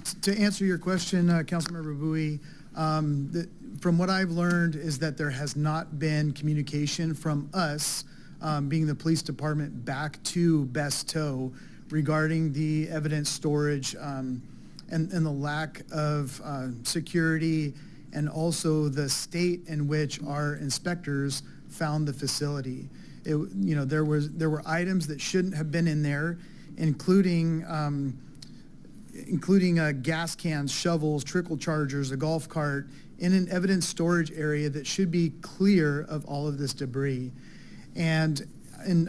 To answer your question, Councilmember Bowie, from what I've learned is that there has not been communication from us, being the police department, back to Best Tow regarding the evidence storage and the lack of security, and also the state in which our inspectors found the facility. There were items that shouldn't have been in there, including gas cans, shovels, trickle chargers, a golf cart, in an evidence storage area that should be clear of all of this debris. And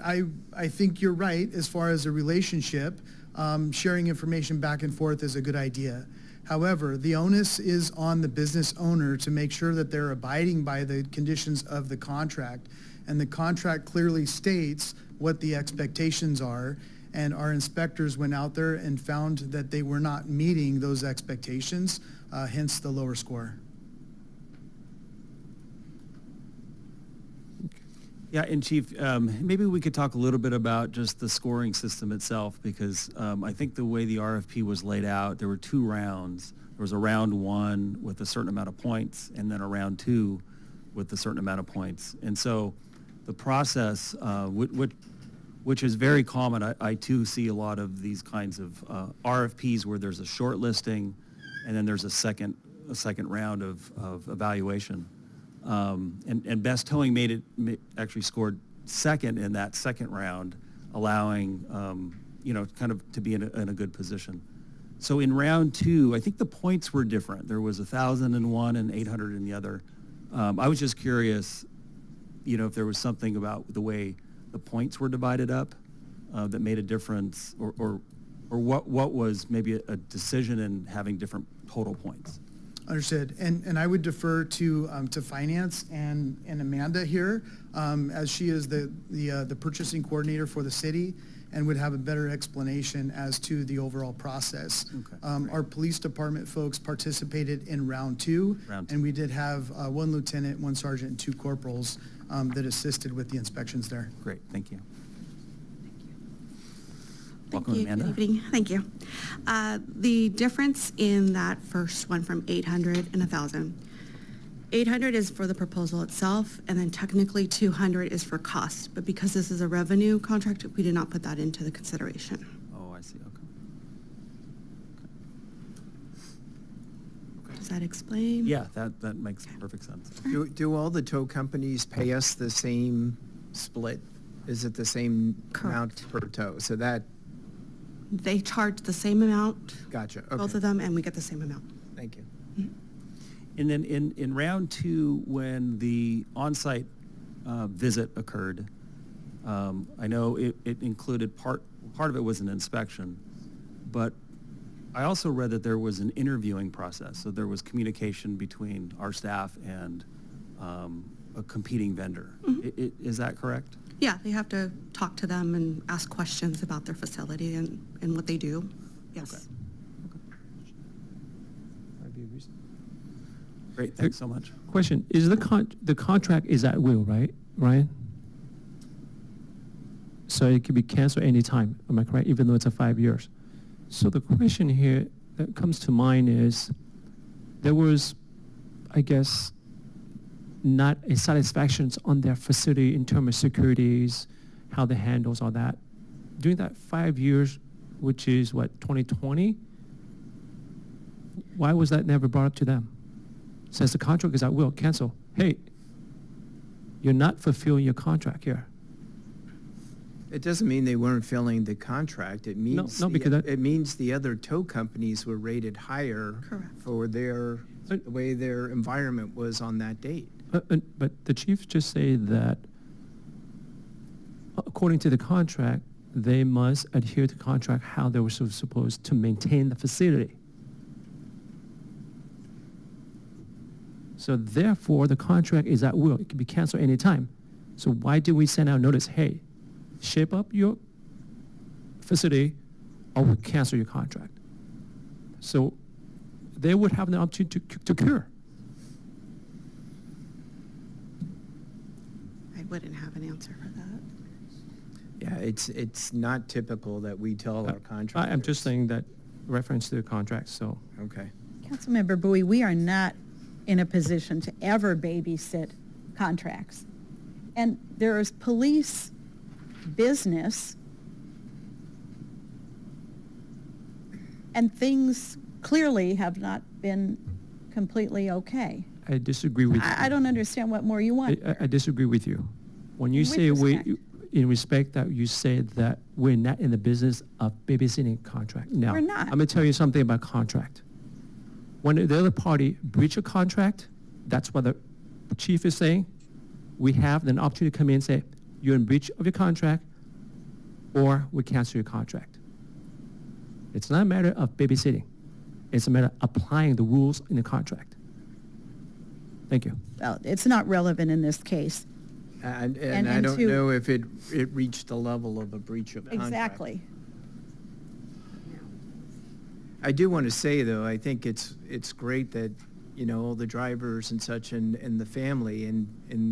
I think you're right as far as a relationship. Sharing information back and forth is a good idea. However, the onus is on the business owner to make sure that they're abiding by the conditions of the contract. And the contract clearly states what the expectations are. And our inspectors went out there and found that they were not meeting those expectations, hence the lower score. Yeah, and Chief, maybe we could talk a little bit about just the scoring system itself, because I think the way the RFP was laid out, there were 2 rounds. There was a round 1 with a certain amount of points, and then a round 2 with a certain amount of points. And so the process, which is very common, I too see a lot of these kinds of RFPs where there's a short listing, and then there's a second round of evaluation. And Best Towing actually scored second in that second round, allowing kind of to be in a good position. So in round 2, I think the points were different. There was 1,000 in one and 800 in the other. I was just curious, if there was something about the way the points were divided up that made a difference, or what was maybe a decision in having different total points. Understood. And I would defer to finance and Amanda here, as she is the purchasing coordinator for the city, and would have a better explanation as to the overall process. Okay. Our police department folks participated in round 2, and we did have 1 lieutenant, 1 sergeant, and 2 corporals that assisted with the inspections there. Great, thank you. Welcome, Amanda. Good evening. Thank you. The difference in that first one from 800 and 1,000. 800 is for the proposal itself, and then technically 200 is for cost. But because this is a revenue contract, we did not put that into the consideration. Oh, I see. Okay. Does that explain? Yeah, that makes perfect sense. Do all the tow companies pay us the same split? Is it the same amount per tow? So that... They charge the same amount. Gotcha. Okay. Both of them, and we get the same amount. Thank you. Mm-hmm. And then in round 2, when the on-site visit occurred, I know it included part of it was an inspection, but I also read that there was an interviewing process. So there was communication between our staff and a competing vendor. Mm-hmm. Is that correct? Yeah, they have to talk to them and ask questions about their facility and what they do. Yes. Okay. Great, thanks so much. Question, is the contract is at will, right, Ryan? So it could be canceled anytime, am I correct, even though it's a 5 years? So the question here that comes to mind is, there was, I guess, not a satisfaction on their facility in terms of securities, how they handles all that. During that 5 years, which is what, 2020, why was that never brought up to them? Says the contract is at will, cancel. Hey, you're not fulfilling your contract here. It doesn't mean they weren't filling the contract. It means it means the other tow companies were rated higher. Correct. For the way their environment was on that date. But the chiefs just say that according to the contract, they must adhere to contract how they were supposed to maintain the facility. So therefore, the contract is at will. It can be canceled anytime. So why did we send out notice, hey, shape up your facility or we'll cancel your contract? So they would have the opportunity to cure. I wouldn't have an answer for that. Yeah, it's not typical that we tell our contractors. I'm just saying that reference to the contract, so. Okay. Councilmember Bowie, we are not in a position to ever babysit contracts. And there is police business, and things clearly have not been completely okay. I disagree with you. I don't understand what more you want. I disagree with you. When you With say respect. in respect that you said that we're not in the business of babysitting contract. Now, We're not. I'm going to tell you something about contract. When the other party breach a contract, that's what the chief is saying. We have an opportunity to come in and say, you're in breach of your contract, or we cancel your contract. It's not a matter of babysitting. It's a matter of applying the rules in the contract. Thank you. Well, it's not relevant in this case. And And- I and don't to- know if it reached the level of a breach of contract. Exactly. I do want to say, though, I think it's great that, all the drivers and such and the family, and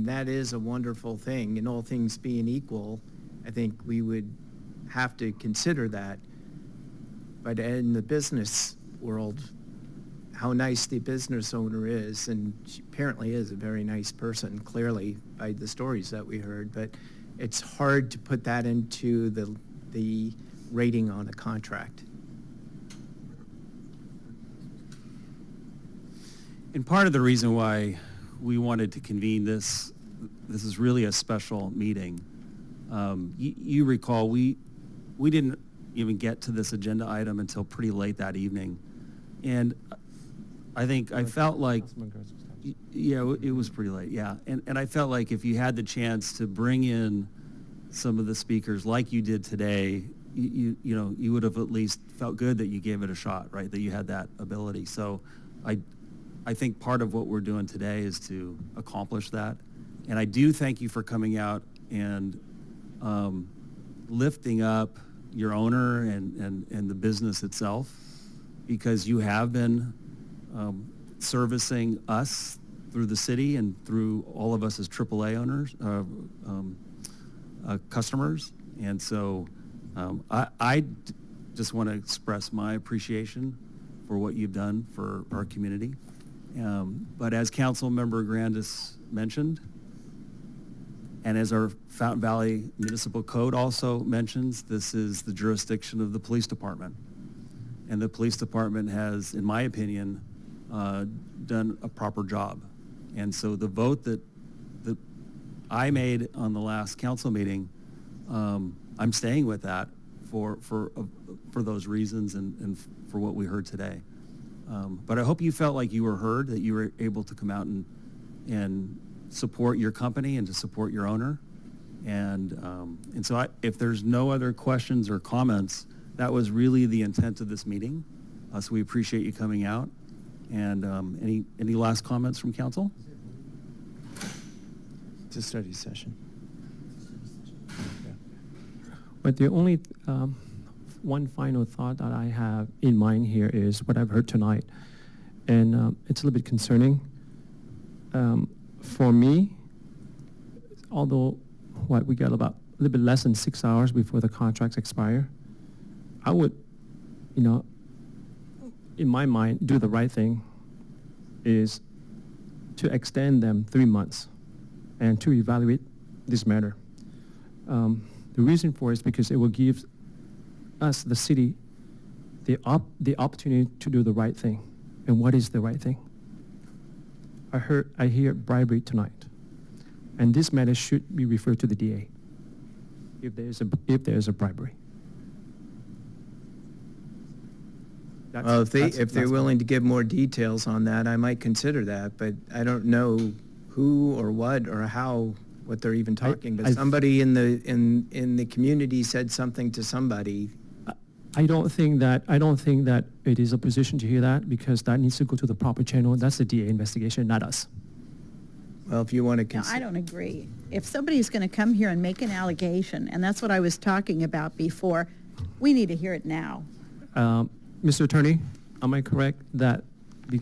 that is a wonderful thing. And all things being equal, I think we would have to consider that. But in the business world, how nice the business owner is, and she apparently is a very nice person, clearly, by the stories that we heard. But it's hard to put that into the rating on a contract. And part of the reason why we wanted to convene this is really a special meeting. You recall, we didn't even get to this agenda item until pretty late that evening. And I felt like, yeah, it was pretty late, yeah. And I felt like if you had the chance to bring in some of the speakers like you did today, you would have at least felt good that you gave it a shot, right? That you had that ability. So I think part of what we're doing today is to accomplish that. And I do thank you for coming out and lifting up your owner and the business itself, because you have been servicing us through the city and through all of us as AAA owners, customers. And so I just want to express my appreciation for what you've done for our community. But as Councilmember Grandis mentioned, and as our Fountain Valley Municipal Code also mentions, this is the jurisdiction of the police department. And the police department has, in my opinion, done a proper job. And so the vote that I made on the last council meeting, I'm staying with that for those reasons and for what we heard today. But I hope you felt like you were heard, that you were able to come out and support your company and to support your owner. And so if there's no other questions or comments, that was really the intent of this meeting. So we appreciate you coming out. And any last comments from council? It's a study session. But the only one final thought that I have in mind here is what I've heard tonight. And it's a little bit concerning. For me, although we got about a little bit less than 6 hours before the contracts expire, I would, in my mind, do the right thing is to extend them 3 months and to evaluate this matter. The reason for it is because it will give us, the city, the opportunity to do the right thing. And what is the right thing? I hear bribery tonight, and this matter should be referred to the DA if there is a bribery. Well, if they're that's willing to give more details on that, I might consider that, but I don't know who or what or how, what they're even talking. But somebody in the community said something to somebody. I don't think that it is a position to hear that, because that needs to go to the proper channel. That's the DA investigation, not us. Well, if you want to No, consider. I don't agree. If somebody's going to come here and make an allegation, and that's what I was talking about before, we need to hear it now. Mr. Attorney, am I correct that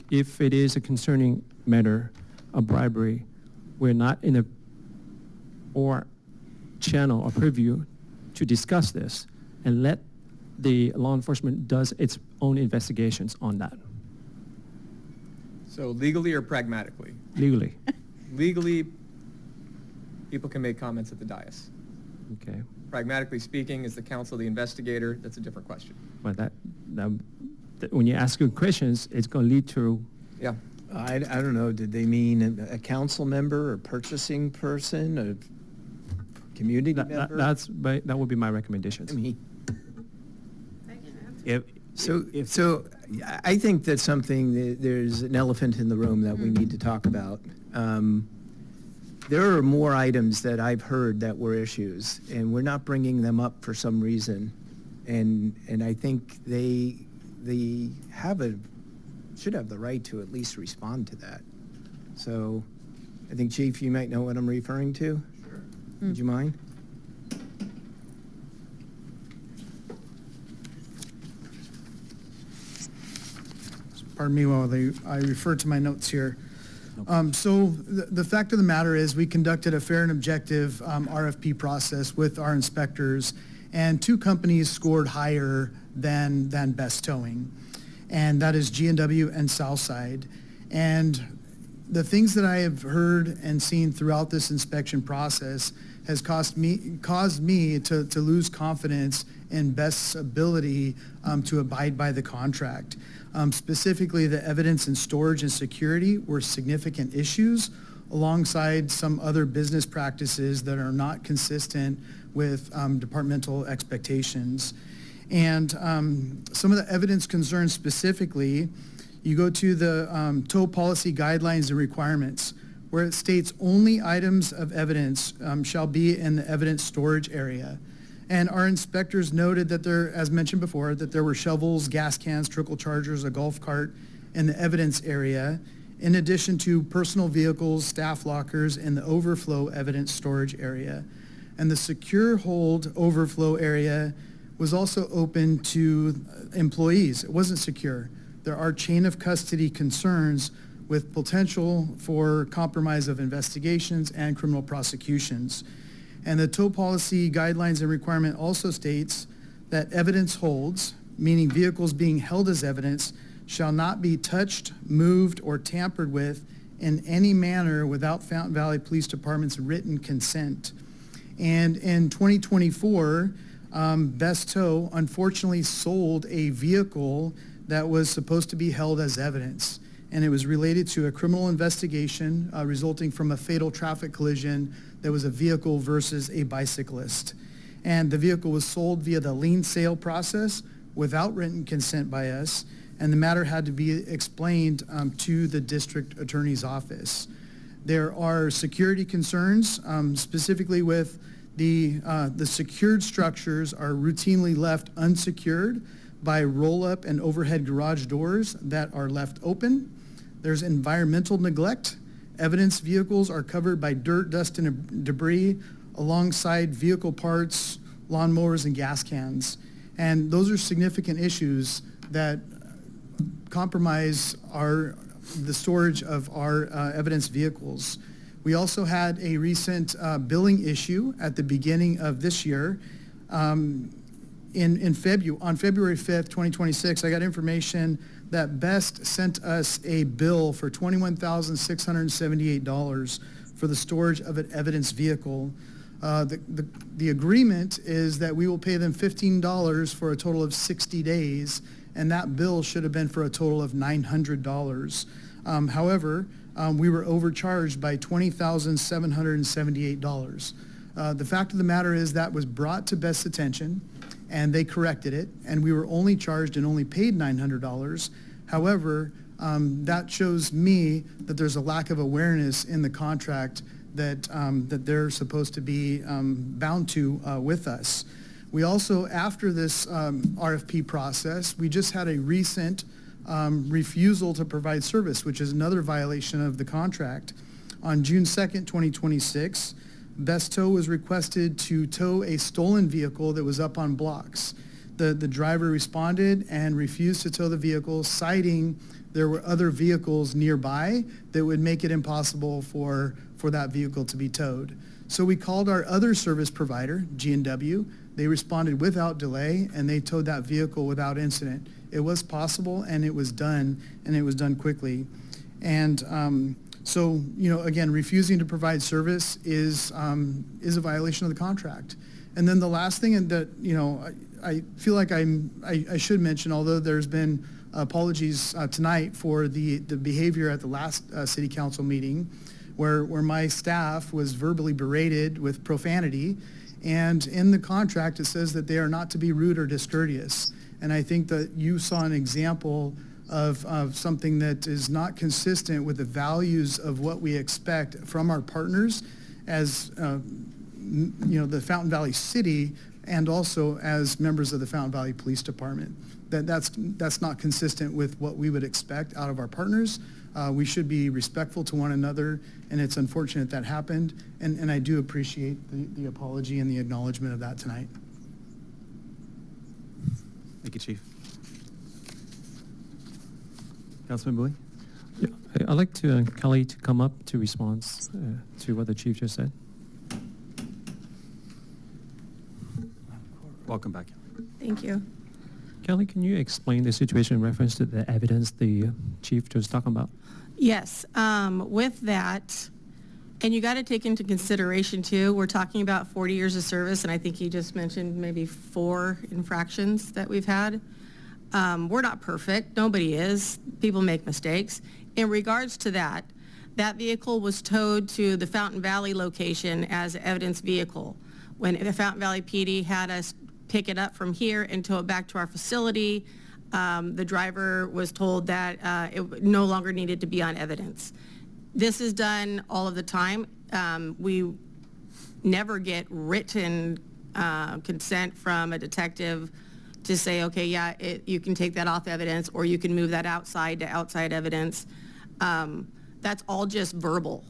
if it is a concerning matter of bribery, we're not in a channel or purview to discuss this and let the law enforcement does its own investigations on that So legally or pragmatically? legally. Legally, people can make comments at the dais. Okay, Pragmatically speaking, is the counsel the investigator? That's a different question. but when you ask good questions, it's going to lead to Yeah. I don't know, did they mean a council member or purchasing person, a community member? that would be my recommendations. I mean, If, so I think that's something, there's an elephant in the room that we need to talk about. There are more items that I've heard that were issues, and we're not bringing them up for some reason. And I think they should have the right to at least respond to that. So I think, Chief, you might know what I'm referring to? Sure. Would you mind? Pardon me while I refer to my notes here. So the fact of the matter is we conducted a fair and objective RFP process with our inspectors, and two companies scored higher than Best Towing, and that is G&W and Southside. And the things that I have heard and seen throughout this inspection process has caused me to lose confidence in Best's ability to abide by the contract. Specifically, the evidence and storage and security were significant issues alongside some other business practices that are not consistent with departmental expectations. And some of the evidence concerns specifically, you go to the tow policy guidelines and requirements, where it states only items of evidence shall be in the evidence storage area. And our inspectors noted that there, as mentioned before, that there were shovels, gas cans, trickle chargers, a golf cart in the evidence area, in addition to personal vehicles, staff lockers, and the overflow evidence storage area. And the secure hold overflow area was also open to employees. It wasn't secure. There are chain of custody concerns with potential for compromise of investigations and criminal prosecutions. And the tow policy guidelines and requirement also states that evidence holds, meaning vehicles being held as evidence, shall not be touched, moved, or tampered with in any manner without Fountain Valley Police Department's written consent. And in 2024, Best Tow unfortunately sold a vehicle that was supposed to be held as evidence. And it was related to a criminal investigation resulting from a fatal traffic collision that was a vehicle versus a bicyclist. And the vehicle was sold via the lien sale process without written consent by us, and the matter had to be explained to the district attorney's office. There are security concerns, specifically with the secured structures are routinely left unsecured by roll-up and overhead garage doors that are left open. There's environmental neglect. Evidence vehicles are covered by dirt, dust, and debris alongside vehicle parts, lawnmowers, and gas cans. And those are significant issues that compromise the storage of our evidence vehicles. We also had a recent billing issue at the beginning of this year. On February 5th, 2026, I got information that Best sent us a bill for $21,678 for the storage of an evidence vehicle. The agreement is that we will pay them $15 for a total of 60 days, and that bill should have been for a total of $900. However, we were overcharged by $20,778. The fact of the matter is that was brought to Best's attention, and they corrected it, and we were only charged and only paid $900. However, that shows me that there's a lack of awareness in the contract that they're supposed to be bound to with us. We also, after this RFP process, we just had a recent refusal to provide service, which is another violation of the contract. On June 2nd, 2026, Best Tow was requested to tow a stolen vehicle that was up on blocks. The driver responded and refused to tow the vehicle, citing there were other vehicles nearby that would make it impossible for that vehicle to be towed. So we called our other service provider, G&W. They responded without delay, and they towed that vehicle without incident. It was possible, and it was done quickly. And so, again, refusing to provide service is a violation of the contract. And then the last thing, and that, I feel like I should mention, although there's been apologies tonight for the behavior at the last city council meeting, where my staff was verbally berated with profanity, and in the contract it says that they are not to be rude or discourteous. And I think that you saw an example of something that is not consistent with the values of what we expect from our partners as the Fountain Valley City, and also as members of the Fountain Valley Police Department. That's not consistent with what we would expect out of our partners. We should be respectful to one another, and it's unfortunate that happened, and I do appreciate the apology and the acknowledgement of that tonight. Thank you, Chief. Councilman Bowie? Yeah, I'd like to Kelly to come up to respond to what the chief just said. Welcome back. Thank you. Kelly, can you explain the situation in reference to the evidence the chief just talking about? Yes, with that, and you got to take into consideration too, we're talking about 40 years of service, and I think he just mentioned maybe 4 infractions that we've had. We're not perfect, nobody is, people make mistakes. In regards to that vehicle was towed to the Fountain Valley location as an evidence vehicle. When the Fountain Valley PD had us pick it up from here and tow it back to our facility, the driver was told that it no longer needed to be on evidence. This is done all of the time. We never get written consent from a detective to say, okay, yeah, you can take that off evidence, or you can move that outside to outside evidence. That's all just verbal.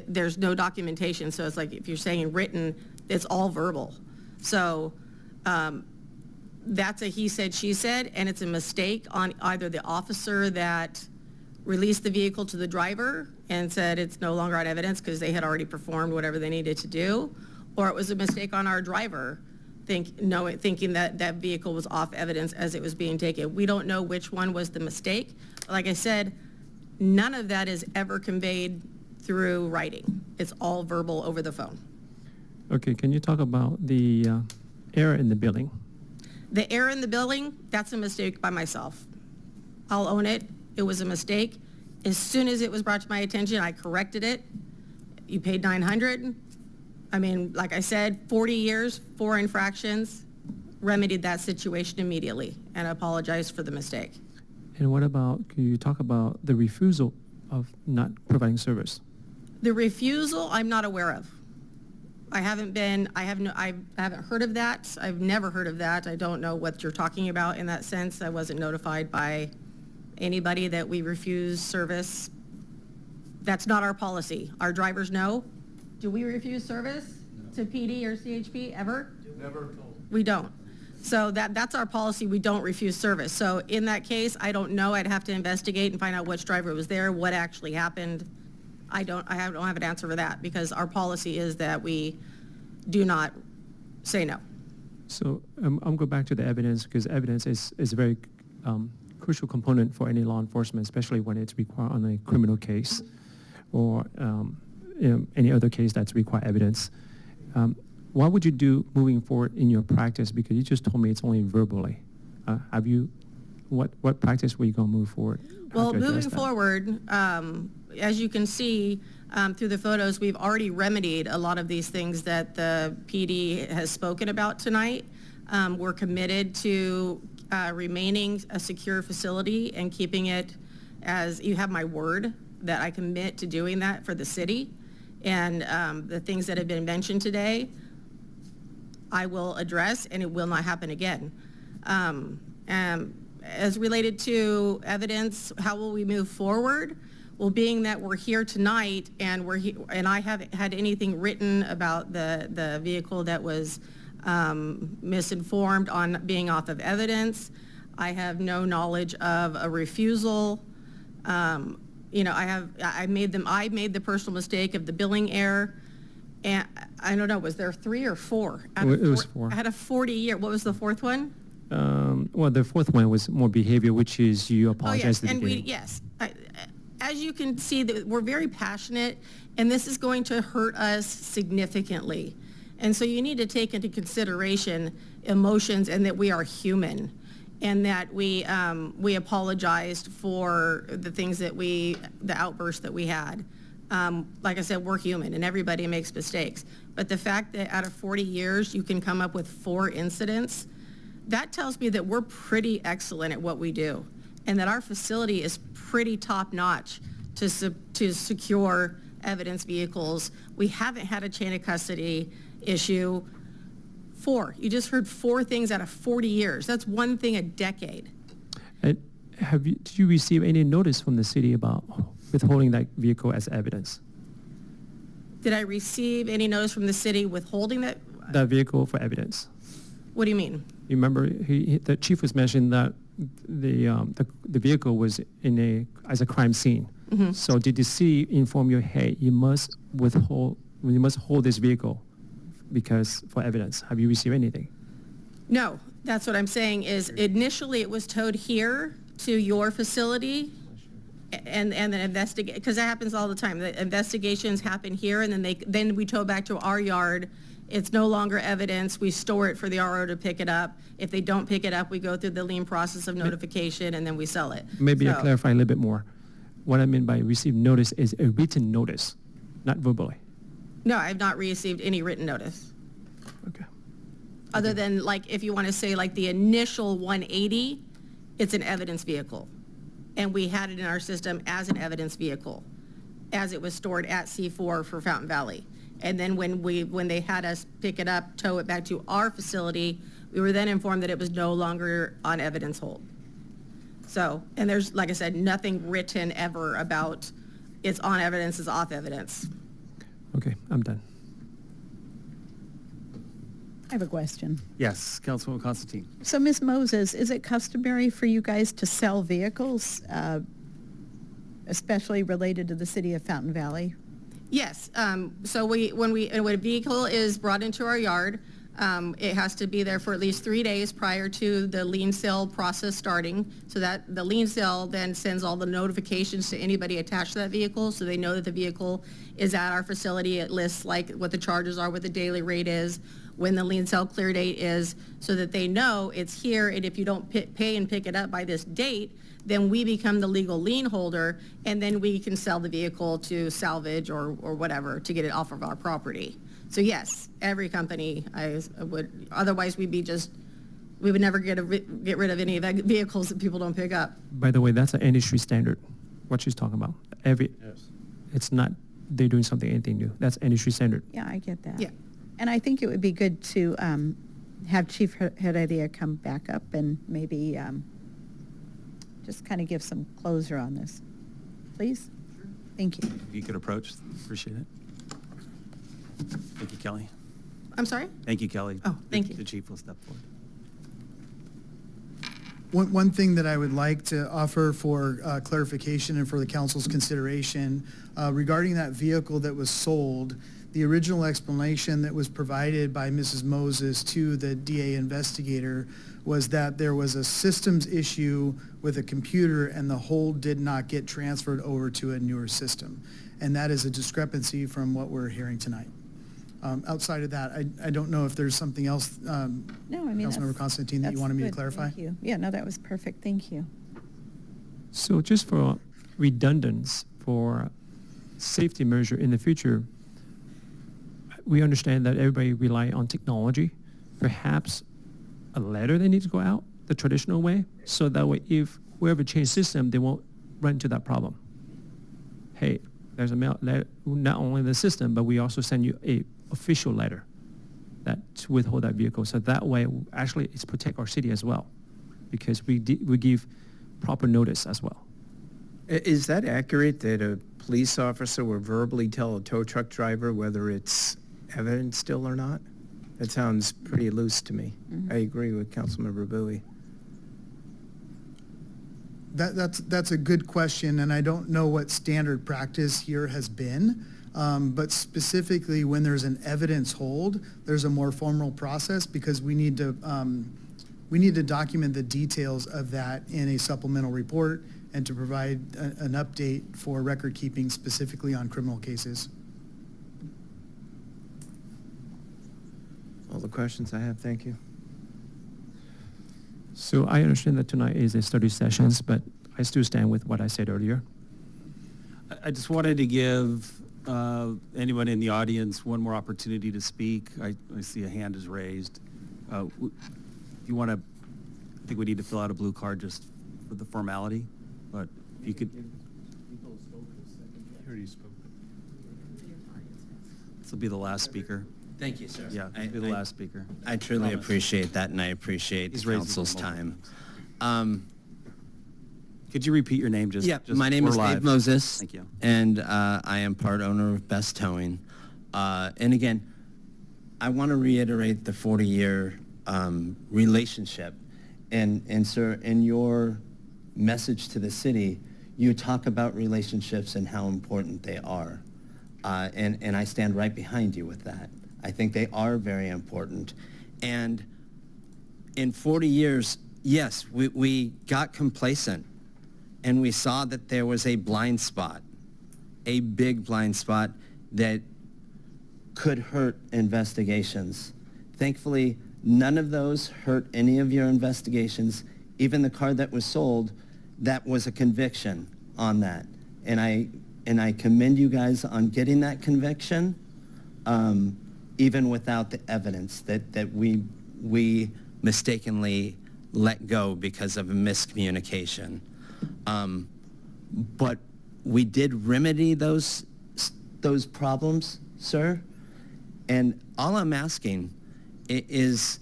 There's no documentation, so it's like if you're saying written, it's all verbal. So that's a he said, she said, and it's a mistake on either the officer that released the vehicle to the driver and said it's no longer on evidence because they had already performed whatever they needed to do, or it was a mistake on our driver thinking that that vehicle was off evidence as it was being taken. We don't know which one was the mistake. Like I said, none of that is ever conveyed through writing. It's all verbal over the phone. Okay, can you talk about the error in the billing? The error in the billing, that's a mistake by myself. I'll own it. It was a mistake. As soon as it was brought to my attention, I corrected it. You paid $900. I mean, like I said, 40 years, 4 infractions, remedied that situation immediately and apologized for the mistake. And what about, can you talk about the refusal of not providing service? The refusal, I'm not aware of. I haven't heard of that. I've never heard of that. I don't know what you're talking about in that sense. I wasn't notified by anybody that we refuse service. That's not our policy. Our drivers know. Do we refuse service to PD or CHP ever? Never told. We don't. So that's our policy. We don't refuse service. So in that case, I don't know. I'd have to investigate and find out which driver was there, what actually happened. I don't have an answer for that because our policy is that we do not say no. So I'm going back to the evidence, because evidence is a very crucial component for any law enforcement, especially when it's required on a criminal case or any other case that's require evidence. What would you do moving forward in your practice? Because you just told me it's only verbally. What practice were you going to move forward? Well, moving forward, as you can see through the photos, we've already remedied a lot of these things that the PD has spoken about tonight. We're committed to remaining a secure facility and keeping it as, you have my word that I commit to doing that for the city. And the things that have been mentioned today, I will address, and it will not happen again. As related to evidence, how will we move forward? Well, being that we're here tonight and and I haven't had anything written about the vehicle that was misinformed on being off of evidence. I have no knowledge of a refusal. I made the personal mistake of the billing error. And I don't know, was there 3 or 4? It was 4. Out of 40 year, what was the 4th one? Well, the 4th one was more behavior, which is you Oh, apologize yes, at the and beginning. yes. As you can see, that we're very passionate, and this is going to hurt us significantly. And so you need to take into consideration emotions and that we are human, and that we apologized for the things that the outbursts that we had. Like I said, we're human, and everybody makes mistakes. But the fact that out of 40 years, you can come up with 4 incidents, that tells me that we're pretty excellent at what we do, and that our facility is pretty top-notch to secure evidence vehicles. We haven't had a chain of custody issue. 4. You just heard 4 things out of 40 years. That's one thing a decade. And did you receive any notice from the city about withholding that vehicle as evidence? Did I receive any notice from the city withholding that? That vehicle for evidence. What do you mean? You remember the chief was mentioning that the vehicle was as a crime scene. Mm-hmm. So did the city inform you, hey, you must hold this vehicle because for evidence? Have you received anything? No, that's what I'm saying is initially it was towed here to your facility and then investigate, because that happens all the time. The investigations happen here and then we tow back to our yard. It's no longer evidence. We store it for the RO to pick it up. If they don't pick it up, we go through the lien process of notification and then we sell it. Maybe I So- clarify a little bit more. What I mean by receive notice is a written notice, not verbally. No, I've not received any written notice. Okay. Other than like, if you want to say like the initial 180, it's an evidence vehicle. And we had it in our system as an evidence vehicle, as it was stored at C4 for Fountain Valley. And then when they had us pick it up, tow it back to our facility, we were then informed that it was no longer on evidence hold. So, and there's, like I said, nothing written ever about it's on evidence, it's off evidence. Okay, I'm done. I have a question. Yes, Councilwoman Constantine. So, Ms. Moses, is it customary for you guys to sell vehicles, especially related to the city of Fountain Valley? Yes, so when a vehicle is brought into our yard, it has to be there for at least 3 days prior to the lien sale process starting, so that the lien sale then sends all the notifications to anybody attached to that vehicle, so they know that the vehicle is at our facility. It lists like what the charges are, what the daily rate is, when the lien sale clear date is, so that they know it's here, and if you don't pay and pick it up by this date, then we become the legal lien holder, and then we can sell the vehicle to salvage or whatever to get it off of our property. So yes, every company, I would, otherwise we would never get rid of any vehicles that people don't pick up. By the way, that's an industry standard, what she's talking about. It's not they're doing anything new. That's industry standard. Yeah, I get that. Yeah. And I think it would be good to have Chief Heredia come back up and maybe just kind of give some closure on this. Please? Thank you. If you could approach, appreciate it. Thank you, Kelly. I'm sorry? Thank you, Kelly. Oh, thank you. The chief will step forward. One thing that I would like to offer for clarification and for the council's consideration regarding that vehicle that was sold, the original explanation that was provided by Mrs. Moses to the DA investigator was that there was a systems issue with a computer and the hold did not get transferred over to a newer system. And that is a discrepancy from what we're hearing tonight. Outside of that, I don't know if there's something else, No, I mean, Councilmember that's- Constantine, that you that's wanted me to good. clarify? Thank you. Yeah, no, that was perfect. Thank you. So just for redundance, for safety measure in the future, we understand that everybody rely on technology. Perhaps a letter they need to go out the traditional way, so that way if whoever changed system, they won't run into that problem. Hey, there's a mail letter, not only the system, but we also send you a official letter that to withhold that vehicle. So that way, actually, it's protect our city as well, because we give proper notice as well. Is that accurate that a police officer will verbally tell a tow truck driver whether it's evidence still or not? That sounds pretty loose to me. I agree with Councilmember Bowie. That's a good question, and I don't know what standard practice here has been. But specifically, when there's an evidence hold, there's a more formal process because we need to document the details of that in a supplemental report and to provide an update for record keeping specifically on criminal cases. All the questions I have, thank you. So I understand that tonight is a study sessions, but I still stand with what I said earlier. I just wanted to give anyone in the audience one more opportunity to speak. I see a hand is raised. If you want to, I think we need to fill out a blue card just for the formality, but if you could. This will be the last speaker. Thank you, sir. Yeah, this will be the last speaker. I truly Promise. appreciate that, and I appreciate He's the raised his council's hand time. Could you repeat your name just? Yeah, just my name we're is live. Dave Moses. Thank you. And I am part owner of Best Towing. And again, I want to reiterate the 40-year relationship. And sir, in your message to the city, you talk about relationships and how important they are. And I stand right behind you with that. I think they are very important. And in 40 years, yes, we got complacent and we saw that there was a blind spot, a big blind spot that could hurt investigations. Thankfully, none of those hurt any of your investigations. Even the car that was sold, that was a conviction on that. And I commend you guys on getting that conviction, even without the evidence that we mistakenly let go because of a miscommunication. But we did remedy those problems, sir. And all I'm asking is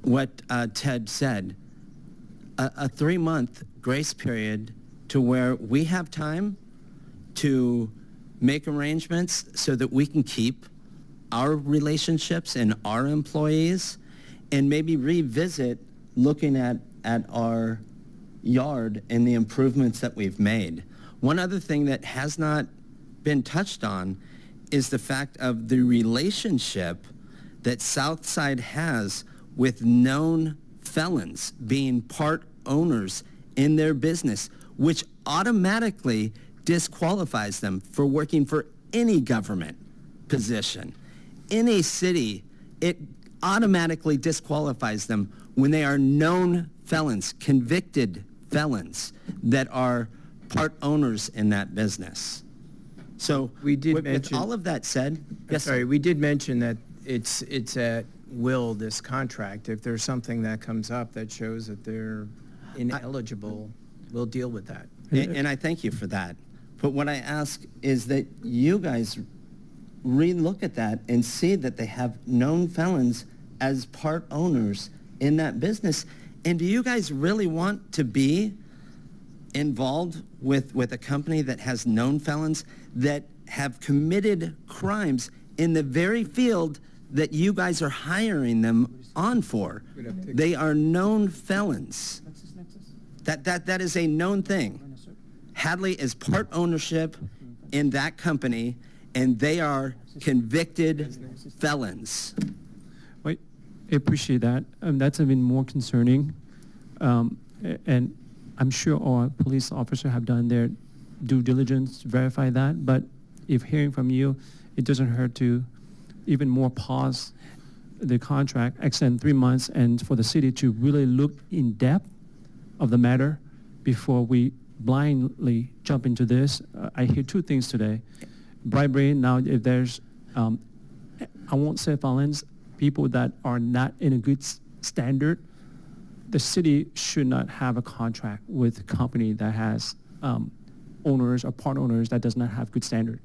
what Ted said, a 3-month grace period to where we have time to make arrangements so that we can keep our relationships and our employees, and maybe revisit looking at our yard and the improvements that we've made. One other thing that has not been touched on is the fact of the relationship that Southside has with known felons being part owners in their business, which automatically disqualifies them for working for any government position. In a city, it automatically disqualifies them when they are known felons, convicted felons that are part owners in that business. So We did with mention- all of that said, yes, sir. Sorry, we did mention that it's at will, this contract. If there's something that comes up that shows that they're ineligible, we'll deal with that. And I thank you for that. But what I ask is that you guys re-look at that and see that they have known felons as part owners in that business. And do you guys really want to be involved with a company that has known felons that have committed crimes in the very field that you guys are hiring them on for? They are known felons. That is a known thing. Hadley is part ownership in that company, and they are convicted felons. Wait, I appreciate that. That's even more concerning. And I'm sure our police officers have done their due diligence to verify that. But if hearing from you, it doesn't hurt to even more pause the contract, extend 3 months, and for the city to really look in depth of the matter before we blindly jump into this. I hear two things today. Bribery, now if there's, I won't say felons, people that are not in a good standard, the city should not have a contract with a company that has owners or part owners that does not have good standard.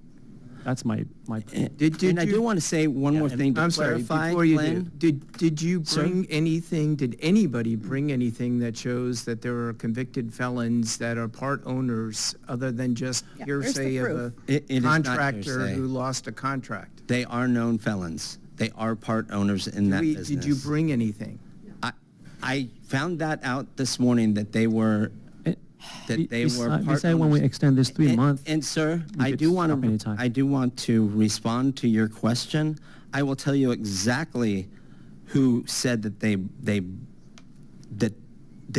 That's my point. And I do want to say one more thing to I'm sorry, clarify, before you Glenn. do, did you Sir? bring anything, did anybody bring anything that shows that there are convicted felons that are part owners other than just Yeah, where's the hearsay of proof? It is not contractor hearsay. who lost a contract? They are known felons. They are part owners in that business. Did you bring anything? I found that out this morning, that they were that they were part Besides, when we owners. extend this 3 months. And sir, we I could do stop want anytime. to respond to your question. I will tell you exactly who said that they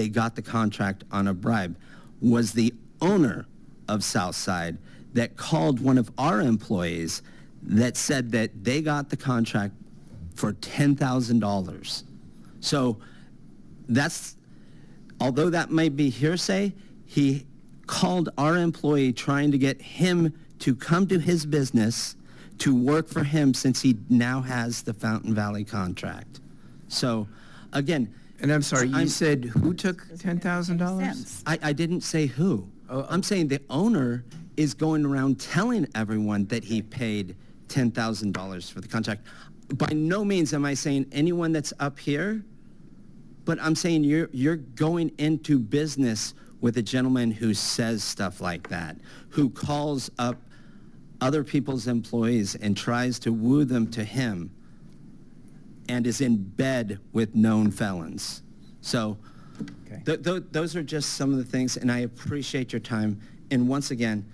got the contract on a bribe. Was the owner of Southside that called one of our employees that said that they got the contract for $10,000. So that's, although that might be hearsay, he called our employee trying to get him to come to his business to work for him since he now has the Fountain Valley contract. So, again. And I'm sorry, you I'm- said who took $10,000? Sense. I didn't say who. Oh, I'm saying the owner is going around telling everyone that he paid $10,000 for the contract. By no means am I saying anyone that's up here, but I'm saying you're going into business with a gentleman who says stuff like that, who calls up other people's employees and tries to woo them to him and is in bed with known felons. So Okay. those are just some of the things, and I appreciate your time. And once again,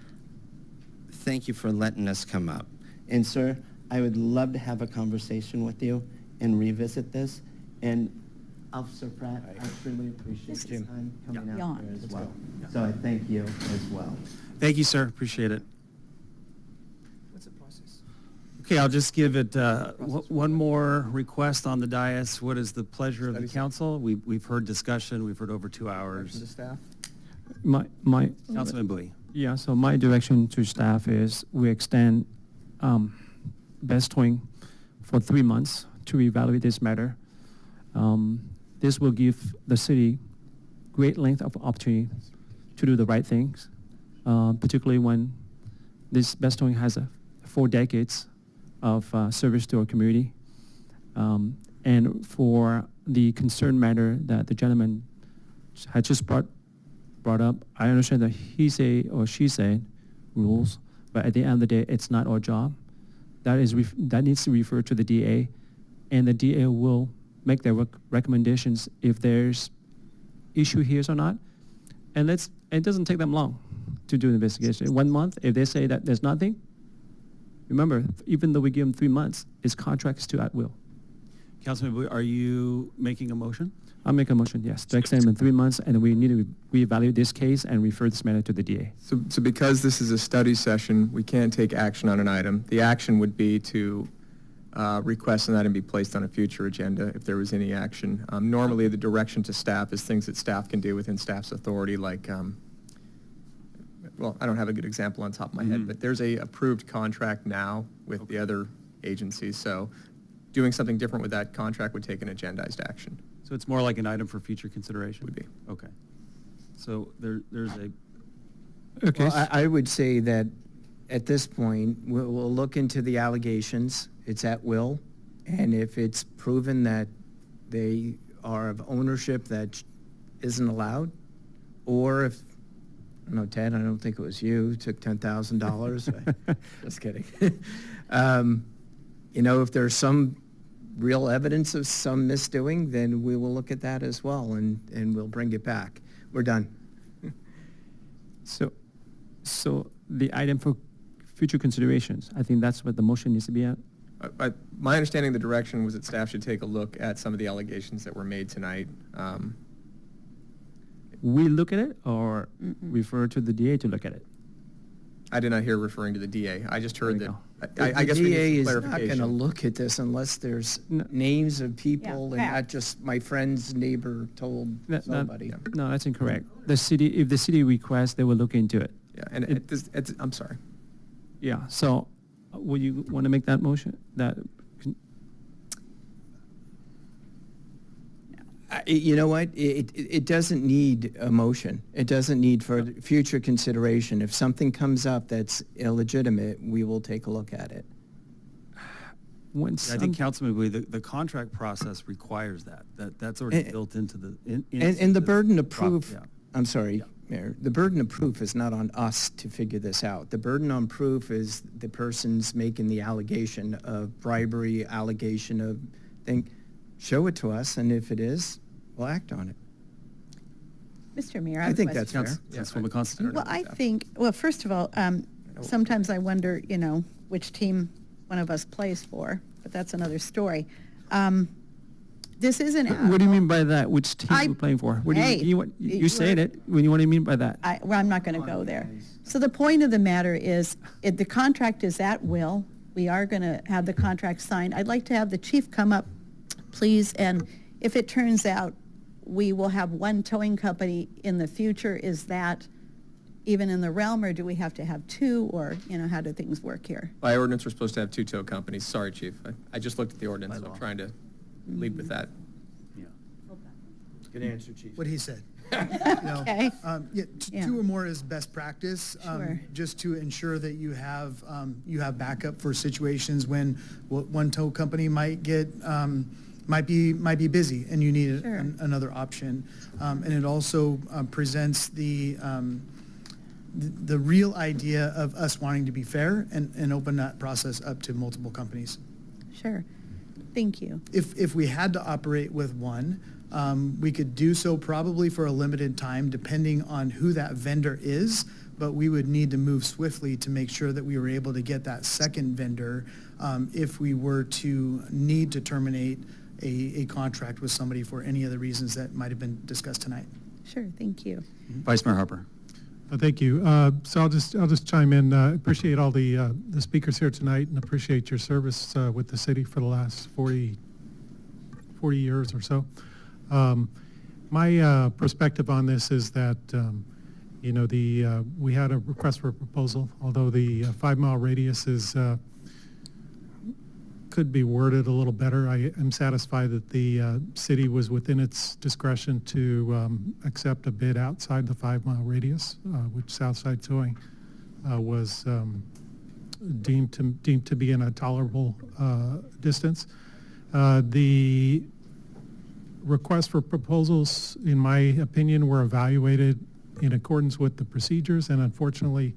thank you for letting us come up. And sir, I would love to have a conversation with you and revisit this. And Officer Pratt, I truly appreciate your time coming out Beyond. here as well. So I thank you as well. Thank you, sir. Appreciate it. What's the process? Okay, I'll just give it one more request on the dais. What is the pleasure of the Study council? We've heard discussion. We've heard over 2 From the hours. staff? My Councilman Bowie. Yeah, so my direction to staff is we extend Best Twing for 3 months to evaluate this matter. This will give the city great length of opportunity to do the right things, particularly when this Best Twing has 4 decades of service to our community. And for the concern matter that the gentleman had just brought up, I understand that he say or she said rules, but at the end of the day, it's not our job. That needs to refer to the DA, and the DA will make their recommendations if there's issue here or not. And it doesn't take them long to do an investigation. 1 month, if they say that there's nothing, remember, even though we give them 3 months, his contract is to at will. Councilman Bowie, are you making a motion? I'll make a motion, yes, to extend in 3 months, and we need to reevaluate this case and refer this matter to the DA. So because this is a study session, we can't take action on an item. The action would be to request an item be placed on a future agenda if there was any action. Normally, the direction to staff is things that staff can do within staff's authority, like, well, I don't have a good example on top of my head, but there's a approved contract now with the other agencies. So doing something different with that contract would take an agendized action. So it's more like an item for future consideration? Would be. Okay. So there's a, Okay. Well, I would say that at this point, we'll look into the allegations. It's at will. And if it's proven that they are of ownership that isn't allowed, or if, I don't know, Ted, I don't think it was you who took $10,000. Just kidding. If there's some real evidence of some misdoing, then we will look at that as well, and we'll bring it back. We're done. So the item for future considerations, I think that's what the motion needs to be at. My understanding of the direction was that staff should take a look at some of the allegations that were made tonight. We look at it or refer to the DA to look at it? I did not hear referring to the DA. I just heard There that, you I guess we The DA need is some not going to clarification. look at this unless there's No. names of people and not facts. just my friend's neighbor told somebody. No, that's incorrect. If the city requests, they will look into it. Yeah, and I'm sorry. Yeah, so would you want to make that motion? You know what? It doesn't need a motion. It doesn't need for future consideration. If something comes up that's illegitimate, we will take a look at it. I think Councilman Bowie, the contract process requires that's already built into the. And the burden of prop- proof, yeah. I'm sorry, Yeah. Mayor, the burden of proof is not on us to figure this out. The burden on proof is the person's making the allegation of bribery, allegation of thing. Show it to us, and if it is, we'll act on it. Mr. Mayor, I I have a think question. that's fair. Councilwoman Constantine? Well, I think, well, first of all, sometimes I wonder, which team one of us plays for, but that's another story. This isn't. What do you mean by that? Which team I- are we playing for? What do Hey, you said it. What do you mean by that? Well, I'm not going to go there. So the point of the matter is, the contract is at will. We are going to have the contract signed. I'd like to have the chief come up, please, and if it turns out we will have one towing company in the future, is that even in the realm, or do we have to have two, or, how do things work here? By ordinance, we're supposed to have two tow companies. Sorry, Chief. I just looked at the ordinance, so I'm trying to lead with that. Yeah. Good answer, Chief. What he said. Okay. Yeah. Two or more is best practice, Sure. just to ensure that you have backup for situations when one tow company might be busy and you need Sure. another option. And it also presents the real idea of us wanting to be fair and open that process up to multiple companies. Sure. Thank you. If we had to operate with one, we could do so probably for a limited time, depending on who that vendor is, but we would need to move swiftly to make sure that we were able to get that second vendor if we were to need to terminate a contract with somebody for any of the reasons that might have been discussed tonight. Sure, thank you. Vice Mayor Harper? Thank you. So I'll just chime in. Appreciate all the speakers here tonight, and appreciate your service with the city for the last 40 years or so. My perspective on this is that we had a request for a proposal, although the 5-mile radius could be worded a little better. I am satisfied that the city was within its discretion to accept a bid outside the 5-mile radius, which Southside Towing was deemed to be in a tolerable distance. The requests for proposals, in my opinion, were evaluated in accordance with the procedures, and unfortunately,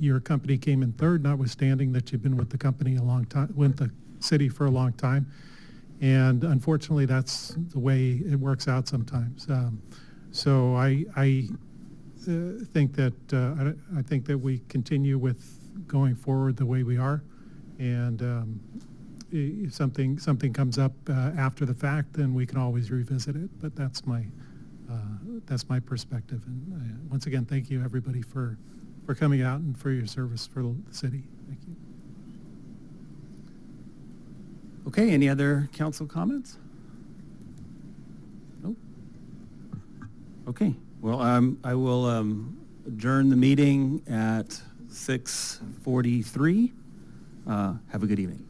your company came in third, notwithstanding that you've been with the company a long time, with the city for a long time. And unfortunately, that's the way it works out sometimes. So I think that we continue with going forward the way we are. And if something comes up after the fact, then we can always revisit it. But that's my perspective. And once again, thank you everybody for coming out and for your service for the city. Thank you. Okay, any other council comments? Nope. Okay, well, I will adjourn the meeting at 6:43. Have a good evening.